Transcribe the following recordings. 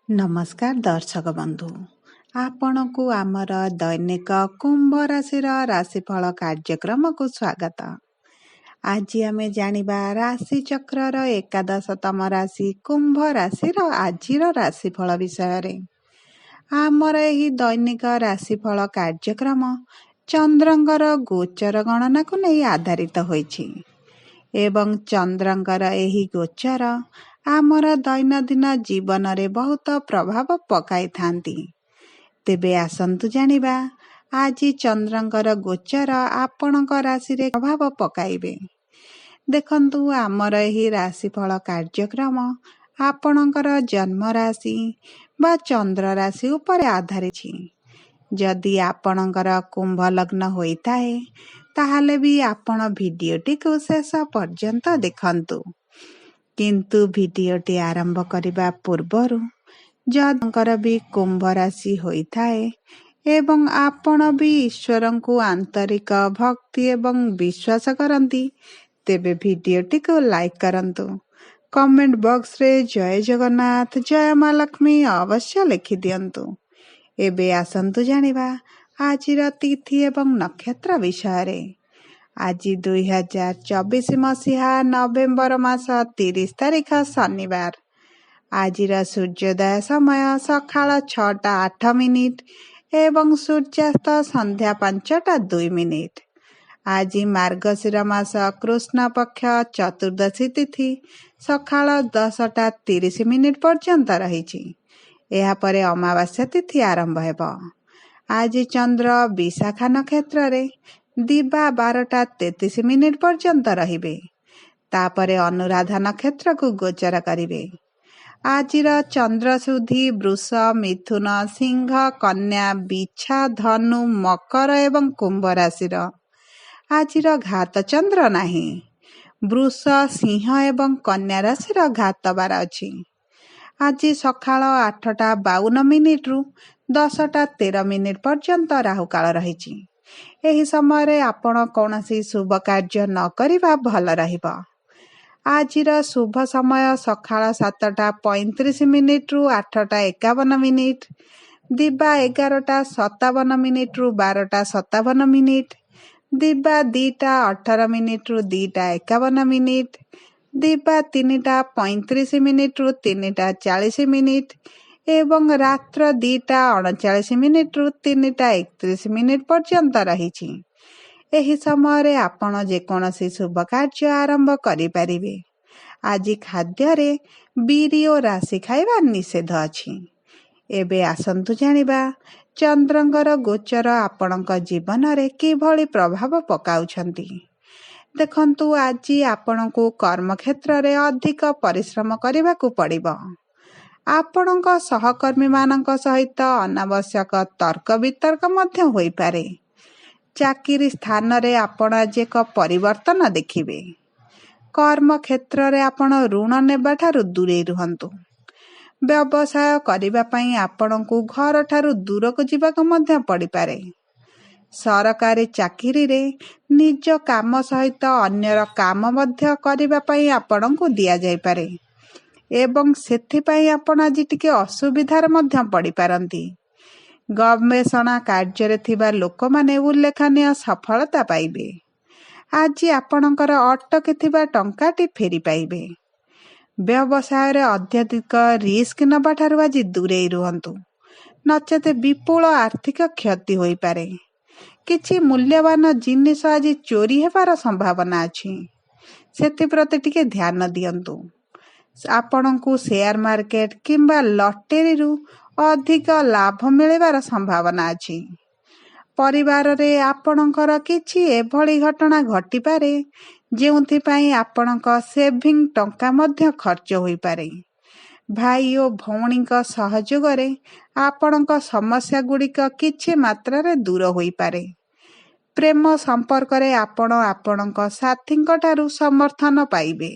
नमस्कार दर्शक बंधु आपणकु आमर दैनिक कुंभ राशिर राशिफल कार्यक्रम को स्वागत। आज आमे जानिबा राशि चक्रर एकादशतम राशि कुंभ राशिर आजिर राशिफल विषय रे। आमर एही दैनिक राशिफल कार्यक्रम चंद्रंगर गोचर गणना को नहीं आधारित होइछि एवं चंद्रंगर एही गोचर आमर दैनंदिन जीवन रे बहुत प्रभाव पकाई थांती। तेबे आसंतु जानिबा आज चंद्रंकर गोचर आपणक राशि रे प्रभाव पकाइबे। देखंतु आमर एही राशिफल कार्यक्रम आपणकर जन्म राशि बा चंद्र राशि उपर आधारित छी। जदि आपणकर कुंभ लग्न होइताए ताहाले भी आपण भिडियोटी को शेष पर्यंत देखंतु। किंतु भिडियोटी आरंभ करिबा पूर्वरु जदंकर भी कुंभ राशि होइताए एवं आपण भी ईश्वरं को आंतरिक भक्ति एवं विश्वास करंती तेबे भिडियोटी को लाइक करंतु। कमेंट बॉक्स रे जय जगन्नाथ जय मां लक्ष्मी अवश्य लिखि दियंतु। एबे आसंतु जानिबा आजिर तिथि एवं नक्षत्र विषय रे। आज 2024 मसीहा नवेम्बर मास 30 तारिख शनिवार। आजिर सूर्योदय समय सकाळ 6:08 एवं सूर्यास्त संध्या 5:02। आज मार्गशीर मास कृष्ण पक्ष चतुर्दशी तिथि सकाळ 10:30 पर्यंत रहिछि। एहा परे अमावास्या तिथि आरंभ हेबो। आज चंद्र विशाखा नक्षत्र रे दिबा 12:33 पर्यंत रहिबे। तापरे अनुराधा नक्षत्र को गोचर करिवे। आजिर चंद्र सुधी वृष मिथुन सिंह कन्या बिछा धनु मकर एवं कुंभ राशिर। आजिर घात चंद्र नाही। वृष सिंह एवं कन्या राशिर घात बार अछि। आज सकाळ 8:52 रु 10:13 पर्यंत राहुकाल रहिछि। एही समय रे आपण कौनसी शुभ कार्य न करिबा भल रहिबो। आजिर शुभ समय सकाळ 7:35 रु 8:51, दिबा 11:57 रु 12:57, दिबा 2:18 रु 2:51, दिबा 3:35 रु 3:40 एवं रात्र 2:39 रु 3:31 पर्यंत रहिछि। एही समय रे आपण जे कोनसी शुभ कार्य आरंभ करि परिबे। आज खाद्य रे बीरी और राशि खाइबा निषेध अछि। एबे आसंतु जानिबा चंद्रंगर गोचर आपणक जीवन रे किभଳି प्रभाव पकाउछंती। देखंतु आज आपणको कर्म क्षेत्र रे अधिक परिश्रम करिबाकू पड़िबो। आपणक सहकर्मी मानक सहित अनावश्यक तर्क वितर्क मध्य होई पारे। चाकरी स्थान रे आपण आज एक परिवर्तन देखिबे। कर्म क्षेत्र रे आपण ऋण नेबा ठारू दूरे रुहंतु। व्यवसाय करिबा पई आपणको घर ठारू दूर को जीवाक मध्य पड़ी पारे। सरकारी चाकरी रे निज काम सहित अन्यर काम मध्य करिबा पई आपणको दिया जाय पारे एवं सेथि पई आपण आज टिके असुविधार मध्य पड़ी पारंती। गवेषणा कार्य रे थिबा लोक माने उल्लेखनीय सफलता पाइबे। आज आपणकर अटकी थिबा टंकाटी फेरी पाइबे। व्यवसाय रे अत्यधिक रिस्क नबा ठारू आज दूरे रुहंतु, नचेत विपुल आर्थिक क्षति होई पारे। किछि मूल्यवान जिनिस आज चोरी हेबार संभावना अछि, सेति प्रति टिके ध्यान दियंतु। आपणको शेयर मार्केट किंबा लॉटरी रु अधिक लाभ मिलिबार संभावना अछि। परिवार रे आपणकर किछि एभଳି घटना घटी पारे जेउथि पई आपणक सेविंग टंका मध्य खर्च होई पारे। भाई और भौणी का सहयोग रे आपणक समस्या गुड़िक किछि मात्रा रे दूर होई पारे। प्रेम संपर्क रे आपण आपणक साथींक ठारू समर्थन पाइबे।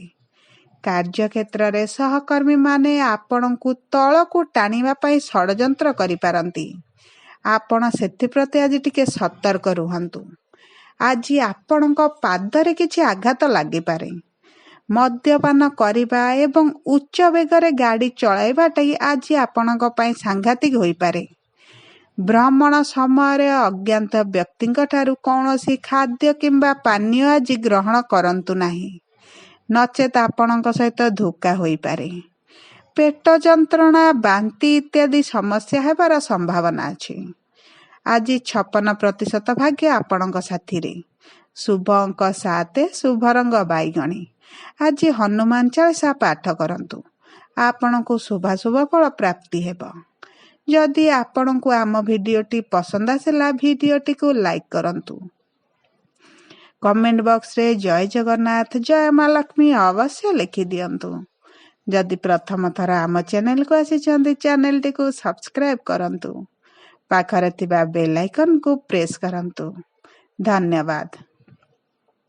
कार्य क्षेत्र रे सहकर्मी माने आपणकू तळकू टाणिबा पई षडयंत्र करि पारंती। आपण सेथि प्रति आज टिके सतर्क रुहंतु। आज आपणक पादरे किछि आघात लागि पारे। ମଦ୍ୟପାନ କରିବା ଏବଂ ଉଚ୍ଚ ବେଗରେ ଗାଡ଼ି ଚଳାଇବାଟା ଆଜି ଆପଣଙ୍କ ପାଇଁ ସାଂଘାତିକ ହୋଇପାରେ। ଭ୍ରମଣ ସମୟରେ ଅଜ୍ଞାତ ବ୍ୟକ୍ତିଙ୍କ ଠାରୁ କୌଣସି ଖାଦ୍ୟ କିମ୍ବା ପାନୀୟ ଆଜି ଗ୍ରହଣ କରନ୍ତୁ ନାହିଁ, ନଚେତ୍ ଆପଣଙ୍କ ସହିତ ଧୋକା ହୋଇପାରେ। ପେଟ ଯନ୍ତ୍ରଣା, ବାନ୍ତି ଇତ୍ୟାଦି ସମସ୍ୟା ହେବାର ସମ୍ଭାବନା ଅଛି। ଆଜି 56% ଭାଗ୍ୟ ଆପଣଙ୍କ ସାଥିରେ। ଶୁଭ ଅଙ୍କ 7, ଶୁଭ ରଙ୍ଗ ବାଇଗଣୀ। ଆଜି ହନୁମାନ ଚାଳିଶା ପାଠ କରନ୍ତୁ, ଆପଣଙ୍କୁ ଶୁଭାଶୁଭ ଫଳ ପ୍ରାପ୍ତି ହେବ। ଯଦି ଆପଣଙ୍କୁ ଆମ ଭିଡ଼ିଓଟି ପସନ୍ଦ ଆସିଲା, ଭିଡ଼ିଓଟିକୁ ଲାଇକ୍ କରନ୍ତୁ। କମେଣ୍ଟ ବକ୍ସରେ ଜୟ ଜଗନ୍ନାଥ, ଜୟ ମା ଲକ୍ଷ୍ମୀ ଅବଶ୍ୟ ଲେଖିଦିଅନ୍ତୁ। ଯଦି ପ୍ରଥମ ଥର ଆମ ଚ୍ୟାନେଲକୁ ଆସିଛନ୍ତି, ଚ୍ୟାନେଲଟିକୁ ସବସ୍କ୍ରାଇବ୍ କରନ୍ତୁ। ପାଖରେ ଥିବା ବେଲ୍ ଆଇକନ୍କୁ ପ୍ରେସ୍ କରନ୍ତୁ। ଧନ୍ୟବାଦ।